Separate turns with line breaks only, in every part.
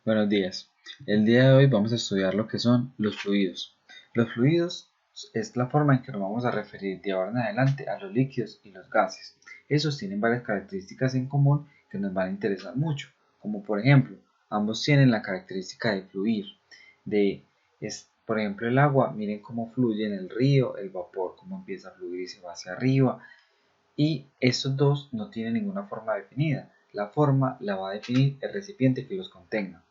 Buenos días. El día de hoy vamos a estudiar lo que son los fluidos. Los fluidos es la forma en que nos vamos a referir de ahora en adelante a los líquidos y los gases. Esos tienen varias características en común que nos van a interesar mucho, como por ejemplo, ambos tienen la característica de fluir. Por ejemplo, el agua, miren cómo fluye en el río, el vapor, cómo empieza a fluir y se va hacia arriba, y estos dos no tienen ninguna forma definida. La forma la va a definir el recipiente que los contenga.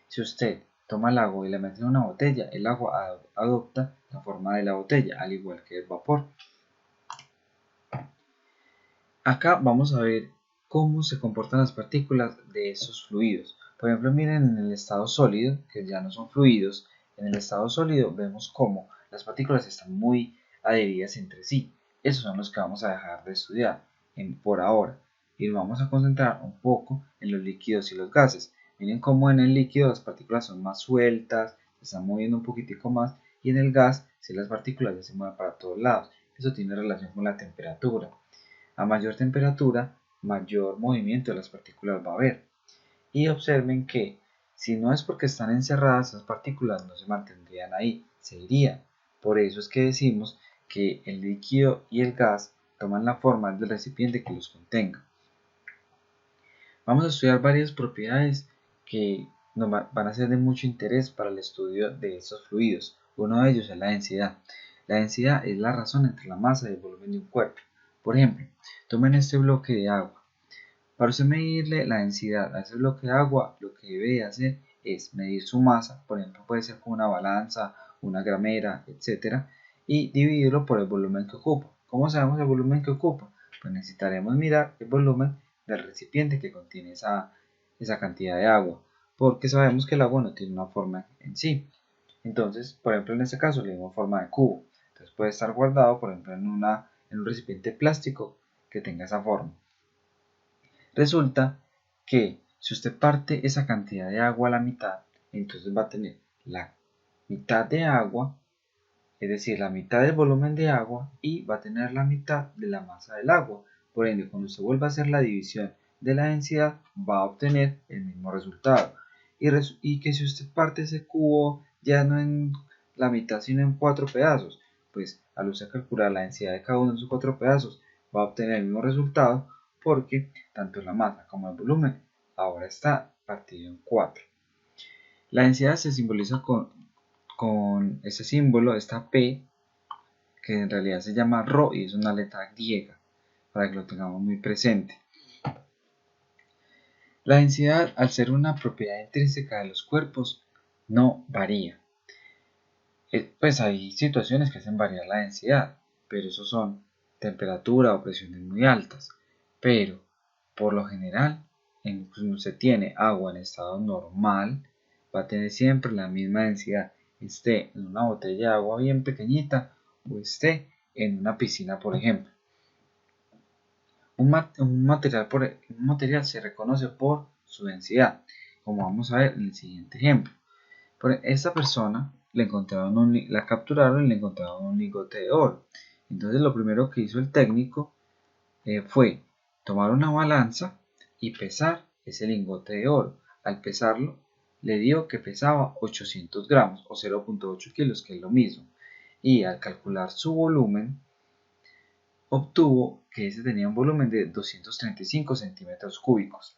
Si usted toma el agua y la mete en una botella, el agua adopta la forma de la botella, al igual que el vapor. Acá vamos a ver cómo se comportan las partículas de esos fluidos. Por ejemplo, miren en el estado sólido, que ya no son fluidos, en el estado sólido vemos cómo las partículas están muy adheridas entre sí. Esos son los que vamos a dejar de estudiar por ahora y nos vamos a concentrar un poco en los líquidos y los gases. Miren cómo en el líquido las partículas son más sueltas, se están moviendo un poquitico más, y en el gas, si las partículas ya se mueven para todos lados. Eso tiene relación con la temperatura. A mayor temperatura, mayor movimiento de las partículas va a haber. Y observen que si no es porque están encerradas, esas partículas no se mantendrían ahí, se irían. Por eso es que decimos que el líquido y el gas toman la forma del recipiente que los contenga. Vamos a estudiar varias propiedades que van a ser de mucho interés para el estudio de estos fluidos. Uno de ellos es la densidad. La densidad es la razón entre la masa y el volumen de un cuerpo. Por ejemplo, tomen este bloque de agua. Para usted medirle la densidad a ese bloque de agua, lo que debe hacer es medir su masa, por ejemplo puede ser con una balanza, una gramera, etc. Y dividirlo por el volumen que ocupa. ¿Cómo sabemos el volumen que ocupa? Pues necesitaremos mirar el volumen del recipiente que contiene esa cantidad de agua, porque sabemos que el agua no tiene una forma en sí. Entonces, por ejemplo, en este caso le dimos forma de cubo. Entonces puede estar guardado, por ejemplo, en un recipiente plástico que tenga esa forma. Resulta que si usted parte esa cantidad de agua a la mitad, entonces va a tener la mitad de agua, es decir, la mitad del volumen de agua, y va a tener la mitad de la masa del agua. Por ende, cuando usted vuelva a hacer la división de la densidad, va a obtener el mismo resultado. Y que si usted parte ese cubo ya no en la mitad, sino en 4 pedazos, pues al usted calcular la densidad de cada uno de esos 4 pedazos, va a obtener el mismo resultado, porque tanto la masa como el volumen ahora está partido en 4. La densidad se simboliza con ese símbolo, esta P, que en realidad se llama Rho y es una letra griega, para que lo tengamos muy presente. La densidad, al ser una propiedad intrínseca de los cuerpos, no varía. Pues hay situaciones que hacen variar la densidad, pero eso son temperatura o presiones muy altas. Pero, por lo general, cuando se tiene agua en estado normal, va a tener siempre la misma densidad, esté en una botella de agua bien pequeñita o esté en una piscina, por ejemplo. Un material se reconoce por su densidad, como vamos a ver en el siguiente ejemplo. Por esta persona la capturaron y le encontraron un lingote de oro. Entonces lo primero que hizo el técnico fue tomar una balanza y pesar ese lingote de oro. Al pesarlo, le dio que pesaba 800 gramos o 0.8 kilos, que es lo mismo. Y al calcular su volumen, obtuvo que ese tenía un volumen de 235 centímetros cúbicos.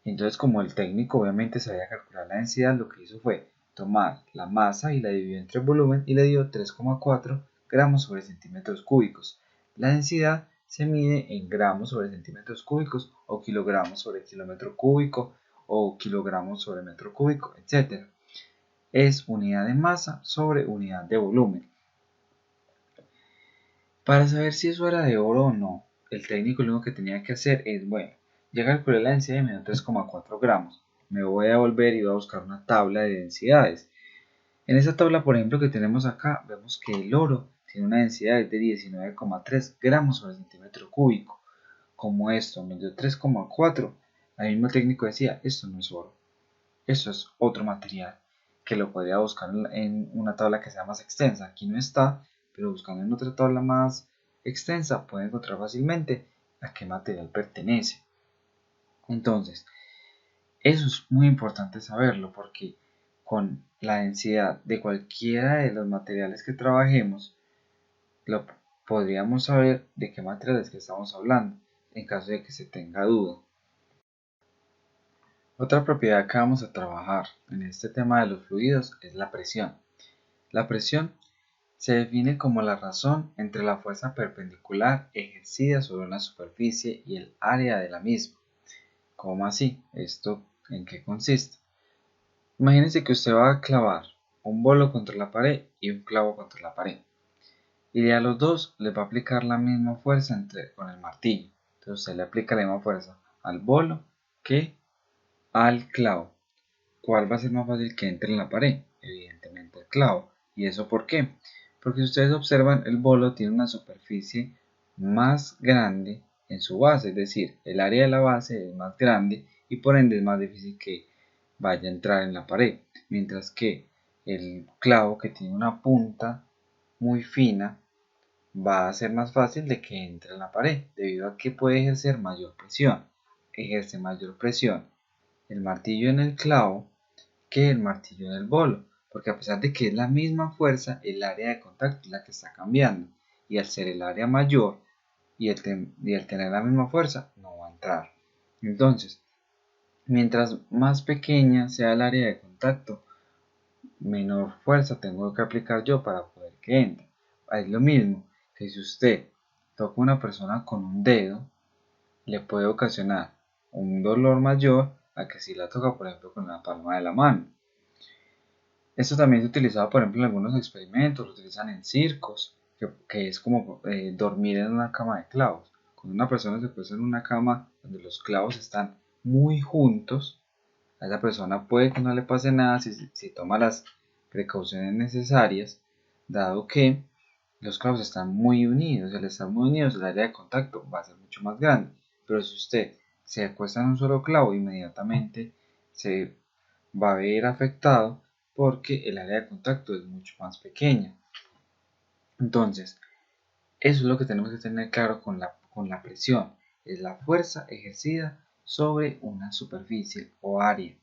Entonces, como el técnico obviamente sabía calcular la densidad, lo que hizo fue tomar la masa y la dividió entre el volumen y le dio 3,4 gramos sobre centímetros cúbicos. La densidad se mide en gramos sobre centímetros cúbicos o kilogramos sobre kilómetro cúbico o kilogramos sobre metro cúbico, etc. Es unidad de masa sobre unidad de volumen. Para saber si eso era de oro o no, el técnico lo único que tenía que hacer es, bueno, ya calculé la densidad y me dio 3,4 gramos. Me voy a volver y voy a buscar una tabla de densidades. En esa tabla, por ejemplo, que tenemos acá, vemos que el oro tiene una densidad de 19,3 gramos sobre centímetro cúbico. Como esto me dio 3,4, el mismo técnico decía, esto no es oro, esto es otro material, que lo podría buscar en una tabla que sea más extensa. Aquí no está, pero buscando en otra tabla más extensa puede encontrar fácilmente a qué material pertenece. Entonces, Eso es muy importante saberlo porque con la densidad de cualquiera de los materiales que trabajemos, lo podríamos saber de qué materiales que estamos hablando, en caso de que se tenga duda. Otra propiedad que vamos a trabajar en este tema de los fluidos es la presión. La presión se define como la razón entre la fuerza perpendicular ejercida sobre una superficie y el área de la misma. ¿Cómo así? ¿Esto en qué consiste? Imagínense que usted va a clavar un bolo contra la pared y un clavo contra la pared. Y a los dos les va a aplicar la misma fuerza con el martillo. Entonces usted le aplica la misma fuerza al bolo que al clavo. ¿Cuál va a ser más fácil que entre en la pared? Evidentemente el clavo. ¿Y eso por qué? Porque si ustedes observan, el bolo tiene una superficie más grande en su base, es decir, el área de la base es más grande y por ende es más difícil que vaya a entrar en la pared, mientras que el clavo, que tiene una punta muy fina, va a ser más fácil de que entre en la pared, debido a que puede ejercer mayor presión. Ejerce mayor presión el martillo en el clavo que el martillo en el bolo, porque a pesar de que es la misma fuerza, el área de contacto es la que está cambiando, y al ser el área mayor y al tener la misma fuerza, no va a entrar. Entonces, mientras más pequeña sea el área de contacto, menor fuerza tengo que aplicar yo para poder que entre. Es lo mismo que si usted toca a una persona con un dedo, le puede ocasionar un dolor mayor a que si la toca, por ejemplo, con la palma de la mano. Esto también se utilizaba, por ejemplo, en algunos experimentos, lo utilizan en circos, que es como dormir en una cama de clavos. Cuando una persona se puesta en una cama donde los clavos están muy juntos, a esa persona puede que no le pase nada si toma las precauciones necesarias, dado que los clavos están muy unidos. Al estar muy unidos, el área de contacto va a ser mucho más grande. Pero si usted se acuesta en un solo clavo, inmediatamente se va a ver afectado porque el área de contacto es mucho más pequeña. Entonces, eso es lo que tenemos que tener claro con la presión. Es la fuerza ejercida sobre una superficie o área.